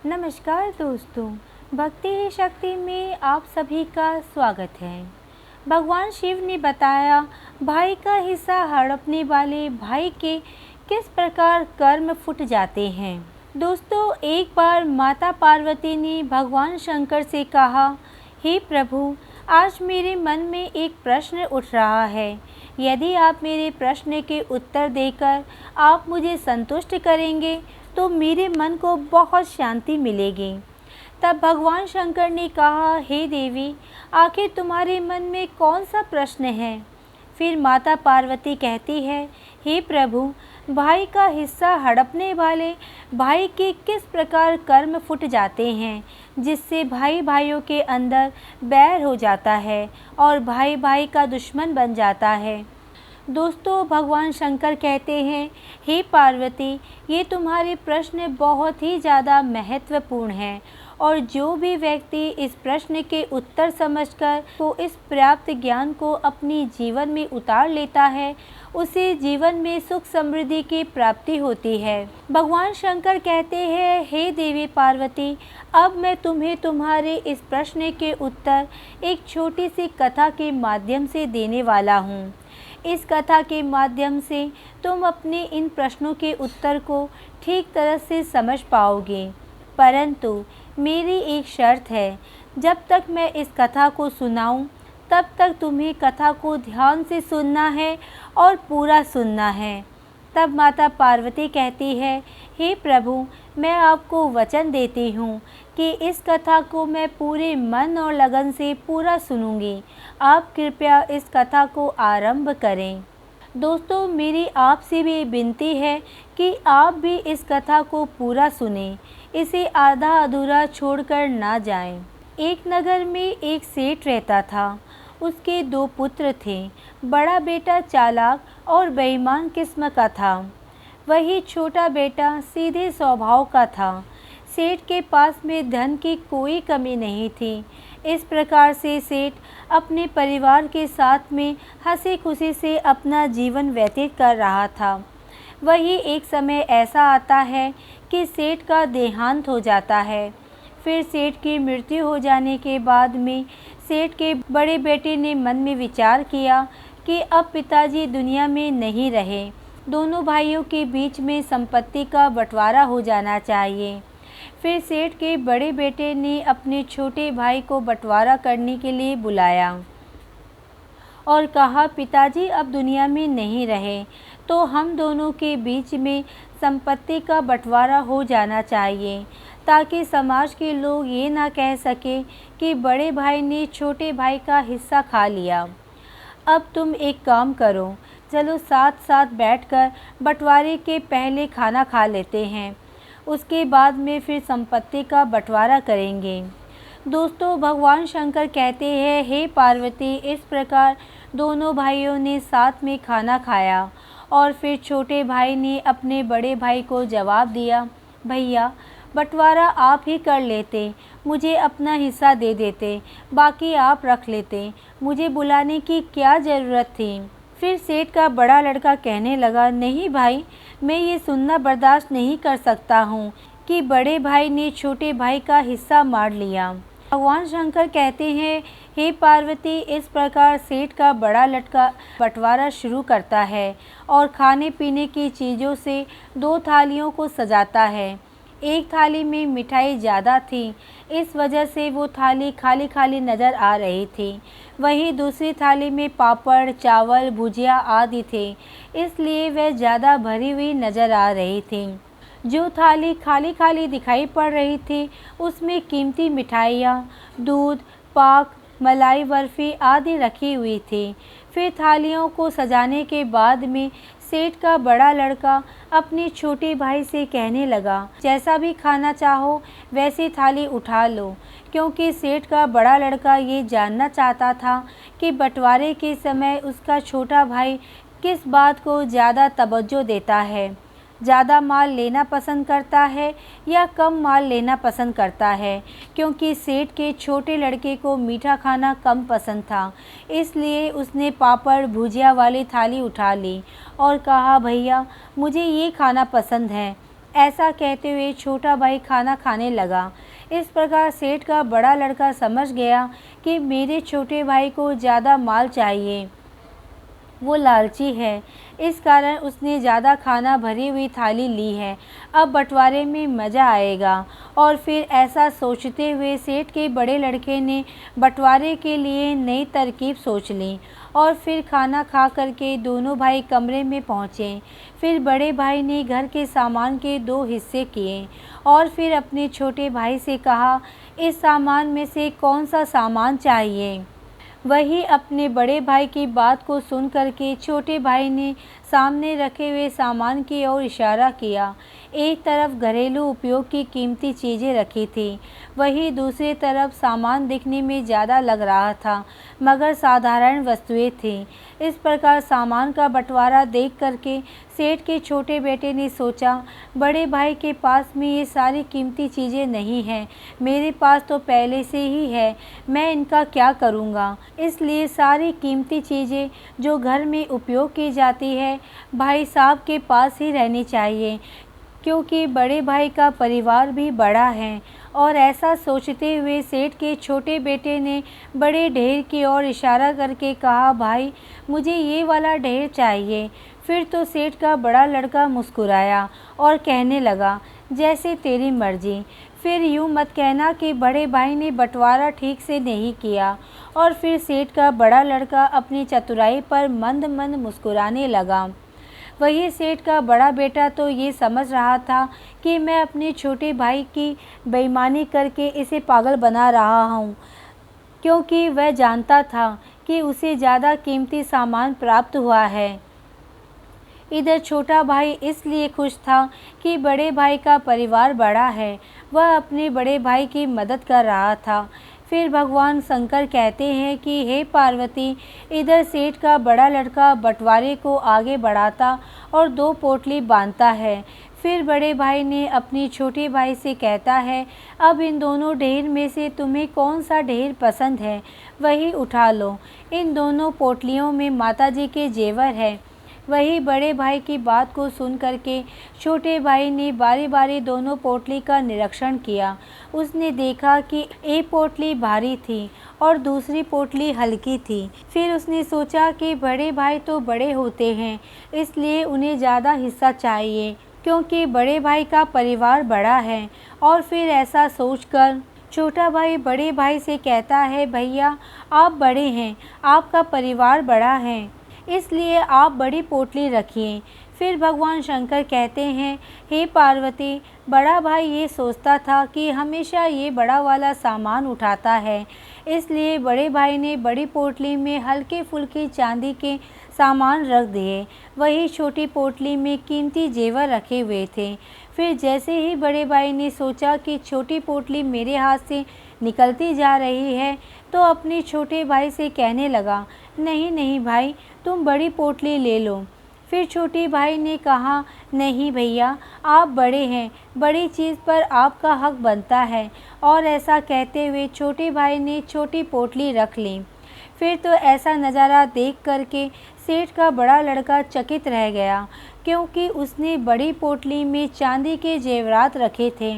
नमस्कार दोस्तों, भक्ति ही शक्ति में आप सभी का स्वागत है। भगवान शिव ने बताया भाई का हिस्सा हड़पने वाले भाई के किस प्रकार कर्म फूट जाते हैं। दोस्तों, एक बार माता पार्वती ने भगवान शंकर से कहा, हे प्रभु, आज मेरे मन में एक प्रश्न उठ रहा है। यदि आप मेरे प्रश्न के उत्तर देकर आप मुझे संतुष्ट करेंगे तो मेरे मन को बहुत शांति मिलेगी। तब भगवान शंकर ने कहा, हे देवी, आखिर तुम्हारे मन में कौन सा प्रश्न है। फिर माता पार्वती कहती है, हे प्रभु, भाई का हिस्सा हड़पने वाले भाई के किस प्रकार कर्म फूट जाते हैं, जिससे भाई भाइयों के अंदर बैर हो जाता है और भाई भाई का दुश्मन बन जाता है। दोस्तों, भगवान शंकर कहते हैं, हे पार्वती, ये तुम्हारे प्रश्न बहुत ही ज़्यादा महत्वपूर्ण हैं और जो भी व्यक्ति इस प्रश्न के उत्तर समझकर तो इस प्राप्त ज्ञान को अपनी जीवन में उतार लेता है, उसे जीवन में सुख समृद्धि की प्राप्ति होती है। भगवान शंकर कहते हैं, हे देवी पार्वती, अब मैं तुम्हें तुम्हारे इस प्रश्न के उत्तर एक छोटी सी कथा के माध्यम से देने वाला हूँ। इस कथा के माध्यम से तुम अपने इन प्रश्नों के उत्तर को ठीक तरह से समझ पाओगे, परंतु मेरी एक शर्त है। जब तक मैं इस कथा को सुनाऊं, तब तक तुम्हें कथा को ध्यान से सुनना है और पूरा सुनना है। तब माता पार्वती कहती है, हे प्रभु, मैं आपको वचन देती हूँ कि इस कथा को मैं पूरे मन और लगन से पूरा सुनूंगी। आप कृपया इस कथा को आरंभ करें। दोस्तों, मेरी आपसे भी विनती है कि आप भी इस कथा को पूरा सुनें, इसे आधा अधूरा छोड़कर ना जाएं। एक नगर में एक सेठ रहता था। उसके 2 पुत्र थे। बड़ा बेटा चालाक और बेईमान किस्म का था, वही छोटा बेटा सीधे स्वभाव का था। सेठ के पास में धन की कोई कमी नहीं थी। इस प्रकार से सेठ अपने परिवार के साथ में हंसी खुशी से अपना जीवन व्यतीत कर रहा था। वही एक समय ऐसा आता है कि सेठ का देहांत हो जाता है। फिर सेठ की मृत्यु हो जाने के बाद में सेठ के बड़े बेटे ने मन में विचार किया कि अब पिताजी दुनिया में नहीं रहे, दोनों भाइयों के बीच में संपत्ति का बंटवारा हो जाना चाहिए। फिर सेठ के बड़े बेटे ने अपने छोटे भाई को बंटवारा करने के लिए बुलाया और कहा, पिताजी अब दुनिया में नहीं रहे तो हम दोनों के बीच में संपत्ति का बंटवारा हो जाना चाहिए, ताकि समाज के लोग ये ना कह सके कि बड़े भाई ने छोटे भाई का हिस्सा खा लिया। अब तुम एक काम करो, चलो साथ साथ बैठकर बंटवारे के पहले खाना खा लेते हैं, उसके बाद में फिर संपत्ति का बंटवारा करेंगे। दोस्तों, भगवान शंकर कहते हैं, हे पार्वती, इस प्रकार दोनों भाइयों ने साथ में खाना खाया और फिर छोटे भाई ने अपने बड़े भाई को जवाब दिया, भैया, बंटवारा आप ही कर लेते, मुझे अपना हिस्सा दे देते, बाकी आप रख लेते, मुझे बुलाने की क्या ज़रूरत थी। फिर सेठ का बड़ा लड़का कहने लगा, नहीं भाई, मैं ये सुनना बर्दाश्त नहीं कर सकता हूँ कि बड़े भाई ने छोटे भाई का हिस्सा मार लिया। भगवान शंकर कहते हैं, हे पार्वती, इस प्रकार सेठ का बड़ा लड़का बंटवारा शुरू करता है और खाने पीने की चीज़ों से 2 थालियों को सजाता है। एक थाली में मिठाई ज़्यादा थी, इस वजह से वो थाली खाली खाली नज़र आ रही थी। वहीं दूसरी थाली में पापड़, चावल, भुजिया आदि थे, इसलिए वह ज़्यादा भरी हुई नज़र आ रही थी। जो थाली खाली खाली दिखाई पड़ रही थी, उसमें कीमती मिठाइयाँ, दूध, पाक, मलाई बर्फ़ी आदि रखी हुई थी। फिर थालियों को सजाने के बाद में सेठ का बड़ा लड़का अपने छोटे भाई से कहने लगा, जैसा भी खाना चाहो वैसी थाली उठा लो, क्योंकि सेठ का बड़ा लड़का ये जानना चाहता था कि बंटवारे के समय उसका छोटा भाई किस बात को ज़्यादा तवज्जो देता है, ज़्यादा माल लेना पसंद करता है या कम माल लेना पसंद करता है। क्योंकि सेठ के छोटे लड़के को मीठा खाना कम पसंद था, इसलिए उसने पापड़ भुजिया वाली थाली उठा ली और कहा, भैया, मुझे ये खाना पसंद है, ऐसा कहते हुए छोटा भाई खाना खाने लगा। इस प्रकार सेठ का बड़ा लड़का समझ गया कि मेरे छोटे भाई को ज़्यादा माल चाहिए, वो लालची है, इस कारण उसने ज़्यादा खाना भरी हुई थाली ली है। अब बंटवारे में मज़ा आएगा। और फिर ऐसा सोचते हुए सेठ के बड़े लड़के ने बंटवारे के लिए नई तरकीब सोच ली। और फिर खाना खा करके दोनों भाई कमरे में पहुँचे। फिर बड़े भाई ने घर के सामान के 2 हिस्से किए और फिर अपने छोटे भाई से कहा, इस सामान में से कौन सा सामान चाहिए। वही अपने बड़े भाई की बात को सुन करके छोटे भाई ने सामने रखे हुए सामान की ओर इशारा किया। एक तरफ घरेलू उपयोग की कीमती चीज़ें रखी थी, वहीं दूसरी तरफ सामान दिखने में ज़्यादा लग रहा था मगर साधारण वस्तुएं थीं। इस प्रकार सामान का बंटवारा देख करके सेठ के छोटे बेटे ने सोचा, बड़े भाई के पास में ये सारी कीमती चीज़ें नहीं हैं, मेरे पास तो पहले से ही है, मैं इनका क्या करूँगा। इसलिए सारी कीमती चीज़ें जो घर में उपयोग की जाती है भाई साहब के पास ही रहनी चाहिए, क्योंकि बड़े भाई का परिवार भी बड़ा है। और ऐसा सोचते हुए सेठ के छोटे बेटे ने बड़े ढेर की ओर इशारा करके कहा, भाई मुझे ये वाला ढेर चाहिए। फिर तो सेठ का बड़ा लड़का मुस्कुराया और कहने लगा, जैसे तेरी मर्जी। फिर यूँ मत कहना कि बड़े भाई ने बंटवारा ठीक से नहीं किया। और फिर सेठ का बड़ा लड़का अपनी चतुराई पर मंद मंद मुस्कुराने लगा। वही सेठ का बड़ा बेटा तो ये समझ रहा था कि मैं अपने छोटे भाई की बेईमानी करके इसे पागल बना रहा हूँ, क्योंकि वह जानता था कि उसे ज़्यादा कीमती सामान प्राप्त हुआ है। इधर छोटा भाई इसलिए खुश था कि बड़े भाई का परिवार बड़ा है, वह अपने बड़े भाई की मदद कर रहा था। फिर भगवान शंकर कहते हैं कि हे पार्वती, इधर सेठ का बड़ा लड़का बंटवारे को आगे बढ़ाता और 2 पोटली बांधता है। फिर बड़े भाई ने अपने छोटे भाई से कहता है, अब इन दोनों ढेर में से तुम्हें कौन सा ढेर पसंद है वही उठा लो। इन दोनों पोटलियों में माताजी के जेवर है। वही बड़े भाई की बात को सुन करके छोटे भाई ने बारी बारी दोनों पोटली का निरीक्षण किया। उसने देखा कि एक पोटली भारी थी और दूसरी पोटली हल्की थी। फिर उसने सोचा कि बड़े भाई तो बड़े होते हैं, इसलिए उन्हें ज़्यादा हिस्सा चाहिए, क्योंकि बड़े भाई का परिवार बड़ा है। और फिर ऐसा सोचकर छोटा भाई बड़े भाई से कहता है, भैया आप बड़े हैं, आपका परिवार बड़ा है, इसलिए आप बड़ी पोटली रखिए। फिर भगवान शंकर कहते हैं, हे पार्वती, बड़ा भाई ये सोचता था कि हमेशा ये बड़ा वाला सामान उठाता है, इसलिए बड़े भाई ने बड़ी पोटली में हल्के फुल्के चांदी के सामान रख दिए। वही छोटी पोटली में कीमती जेवर रखे हुए थे। फिर जैसे ही बड़े भाई ने सोचा कि छोटी पोटली मेरे हाथ से निकलती जा रही है, तो अपने छोटे भाई से कहने लगा, नहीं नहीं भाई, तुम बड़ी पोटली ले लो। फिर छोटे भाई ने कहा, नहीं भैया, आप बड़े हैं, बड़ी चीज़ पर आपका हक बनता है। और ऐसा कहते हुए छोटे भाई ने छोटी पोटली रख ली। फिर तो ऐसा नज़ारा देख करके सेठ का बड़ा लड़का चकित रह गया, क्योंकि उसने बड़ी पोटली में चांदी के जेवरात रखे थे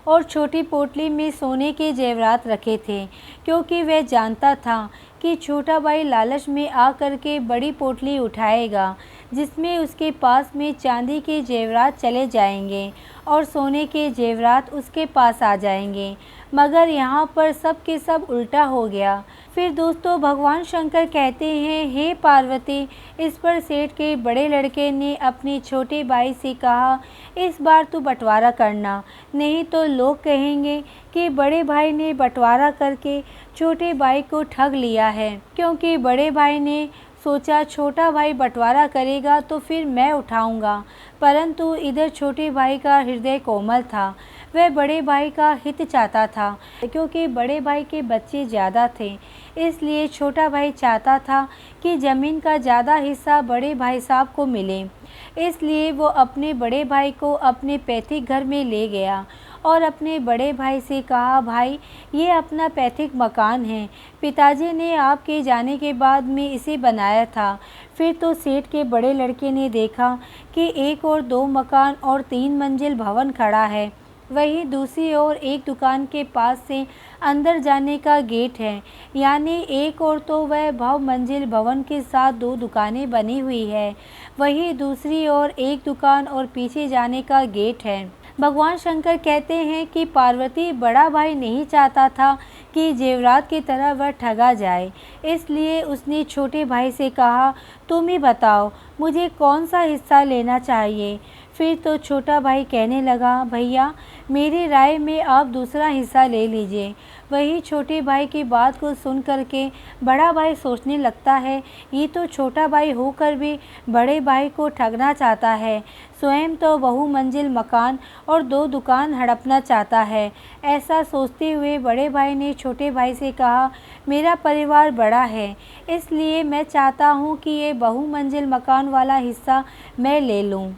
और छोटी पोटली में सोने के जेवरात रखे थे, क्योंकि वह जानता था कि छोटा भाई लालच में आकर के बड़ी पोटली उठाएगा, जिसमें उसके पास में चांदी के जेवरात चले जाएंगे और सोने के जेवरात उसके पास आ जाएंगे। मगर यहाँ पर सब के सब उल्टा हो गया। फिर दोस्तों भगवान शंकर कहते हैं, हे पार्वती, इस पर सेठ के बड़े लड़के ने अपने छोटे भाई से कहा, इस बार तू बंटवारा करना, नहीं तो लोग कहेंगे कि बड़े भाई ने बंटवारा करके छोटे भाई को ठग लिया है। क्योंकि बड़े भाई ने सोचा छोटा भाई बंटवारा करेगा तो फिर मैं उठाऊंगा, परंतु इधर छोटे भाई का हृदय कोमल था, वह बड़े भाई का हित चाहता था। क्योंकि बड़े भाई के बच्चे ज़्यादा थे, इसलिए छोटा भाई चाहता था कि ज़मीन का ज़्यादा हिस्सा बड़े भाई साहब को मिले। इसलिए वो अपने बड़े भाई को अपने पैतृक घर में ले गया और अपने बड़े भाई से कहा, भाई ये अपना पैतृक मकान है, पिताजी ने आपके जाने के बाद में इसे बनाया था। फिर तो सेठ के बड़े लड़के ने देखा कि एक और 2 मकान और 3 मंजिल भवन खड़ा है, वहीं दूसरी ओर एक दुकान के पास से अंदर जाने का गेट है, यानी एक और तो वह बहुमंजिल भवन के साथ 2 दुकानें बनी हुई है, वहीं दूसरी ओर एक दुकान और पीछे जाने का गेट है। भगवान शंकर कहते हैं कि पार्वती बड़ा भाई नहीं चाहता था कि जेवरात की तरह वह ठगा जाए, इसलिए उसने छोटे भाई से कहा, तुम ही बताओ मुझे कौन सा हिस्सा लेना चाहिए। फिर तो छोटा भाई कहने लगा, भैया मेरी राय में आप दूसरा हिस्सा ले लीजिए। वही छोटे भाई की बात को सुन करके बड़ा भाई सोचने लगता है, ये तो छोटा भाई होकर भी बड़े भाई को ठगना चाहता है, स्वयं तो बहुमंजिल मकान और 2 दुकान हड़पना चाहता है। ऐसा सोचते हुए बड़े भाई ने छोटे भाई से कहा, मेरा परिवार बड़ा है, इसलिए मैं चाहता हूँ कि ये बहुमंजिल मकान वाला हिस्सा मैं ले लूँ।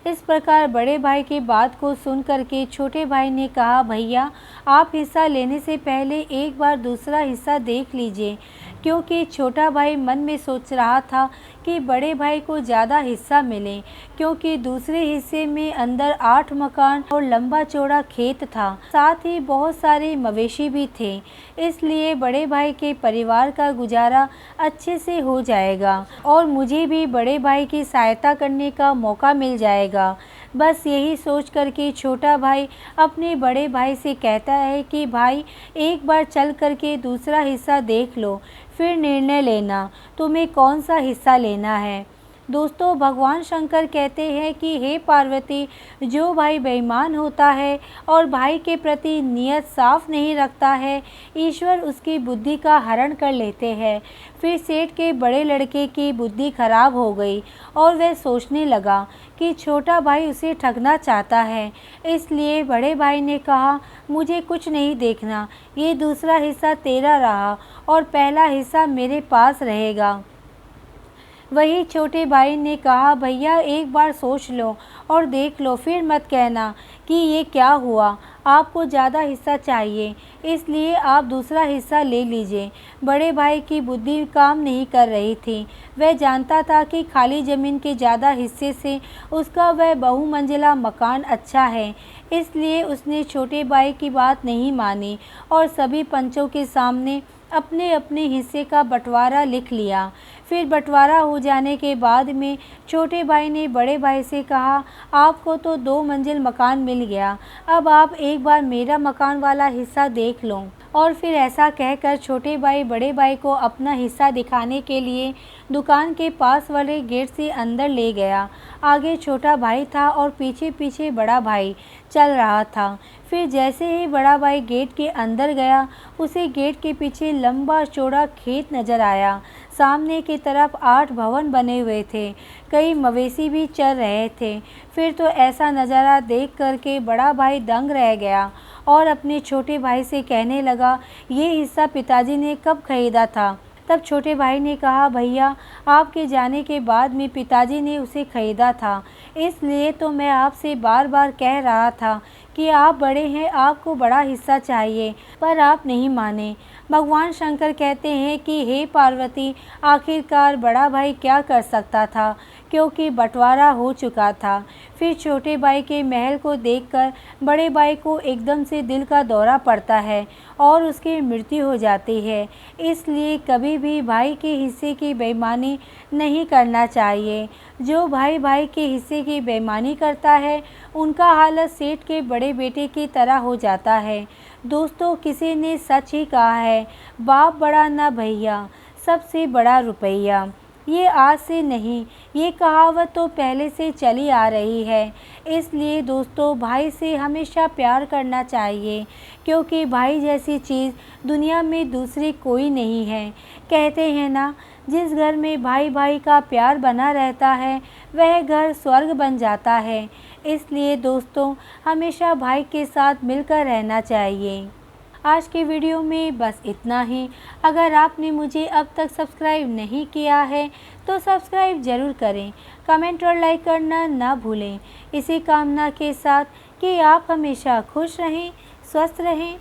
इस प्रकार बड़े भाई की बात को सुन करके छोटे भाई ने कहा, भैया आप हिस्सा लेने से पहले एक बार दूसरा हिस्सा देख लीजिए, क्योंकि छोटा भाई मन में सोच रहा था कि बड़े भाई को ज़्यादा हिस्सा मिले, क्योंकि दूसरे हिस्से में अंदर 8 मकान और लंबा चौड़ा खेत था, साथ ही बहुत सारे मवेशी भी थे, इसलिए बड़े भाई के परिवार का गुजारा अच्छे से हो जाएगा और मुझे भी बड़े भाई की सहायता करने का मौका मिल जाएगा। बस यही सोच कर के छोटा भाई अपने बड़े भाई से कहता है कि भाई एक बार चल कर के दूसरा हिस्सा देख लो, फिर निर्णय लेना तुम्हें कौन सा हिस्सा लेना है। दोस्तों, भगवान शंकर कहते हैं कि हे पार्वती, जो भाई बेईमान होता है और भाई के प्रति नियत साफ नहीं रखता है, ईश्वर उसकी बुद्धि का हरण कर लेते हैं। फिर सेठ के बड़े लड़के की बुद्धि खराब हो गई और वह सोचने लगा कि छोटा भाई उसे ठगना चाहता है, इसलिए बड़े भाई ने कहा, मुझे कुछ नहीं देखना, ये दूसरा हिस्सा तेरा रहा और पहला हिस्सा मेरे पास रहेगा। वही छोटे भाई ने कहा, भैया एक बार सोच लो और देख लो, फिर मत कहना कि ये क्या हुआ, आपको ज़्यादा हिस्सा चाहिए, इसलिए आप दूसरा हिस्सा ले लीजिए। बड़े भाई की बुद्धि काम नहीं कर रही थी, वह जानता था कि खाली ज़मीन के ज़्यादा हिस्से से उसका वह बहुमंजिला मकान अच्छा है, इसलिए उसने छोटे भाई की बात नहीं मानी और सभी पंचों के सामने अपने अपने हिस्से का बंटवारा लिख लिया। फिर बंटवारा हो जाने के बाद में छोटे भाई ने बड़े भाई से कहा, आपको तो 2 मंजिल मकान मिल गया, अब आप एक बार मेरा मकान वाला हिस्सा देख लो। और फिर ऐसा कहकर छोटे भाई बड़े भाई को अपना हिस्सा दिखाने के लिए दुकान के पास वाले गेट से अंदर ले गया। आगे छोटा भाई था और पीछे पीछे बड़ा भाई चल रहा था। फिर जैसे ही बड़ा भाई गेट के अंदर गया, उसे गेट के पीछे लंबा चौड़ा खेत नजर आया। सामने की तरफ 8 भवन बने हुए थे, कई मवेशी भी चल रहे थे। फिर तो ऐसा नज़ारा देख करके बड़ा भाई दंग रह गया और अपने छोटे भाई से कहने लगा, ये हिस्सा पिताजी ने कब खरीदा था। तब छोटे भाई ने कहा, भैया आपके जाने के बाद में पिताजी ने उसे खरीदा था, इसलिए तो मैं आपसे बार बार कह रहा था कि आप बड़े हैं, आपको बड़ा हिस्सा चाहिए, पर आप नहीं माने। भगवान शंकर कहते हैं कि हे पार्वती, आखिरकार बड़ा भाई क्या कर सकता था, क्योंकि बंटवारा हो चुका था। फिर छोटे भाई के महल को देखकर बड़े भाई को एकदम से दिल का दौरा पड़ता है और उसकी मृत्यु हो जाती है। इसलिए कभी भी भाई के हिस्से की बेईमानी नहीं करना चाहिए। जो भाई भाई के हिस्से की बेईमानी करता है, उनका हालत सेठ के बड़े बेटे की तरह हो जाता है। दोस्तों, किसी ने सच ही कहा है, बाप बड़ा ना भैया, सबसे बड़ा रुपया। ये आज से नहीं, ये कहावत तो पहले से चली आ रही है। इसलिए दोस्तों, भाई से हमेशा प्यार करना चाहिए, क्योंकि भाई जैसी चीज़ दुनिया में दूसरी कोई नहीं है। कहते हैं ना, जिस घर में भाई भाई का प्यार बना रहता है, वह घर स्वर्ग बन जाता है। इसलिए दोस्तों, हमेशा भाई के साथ मिलकर रहना चाहिए। आज के वीडियो में बस इतना ही। अगर आपने मुझे अब तक सब्सक्राइब नहीं किया है तो सब्सक्राइब ज़रूर करें, कमेंट और लाइक करना ना भूलें। इसी कामना के साथ कि आप हमेशा खुश रहें, स्वस्थ रहें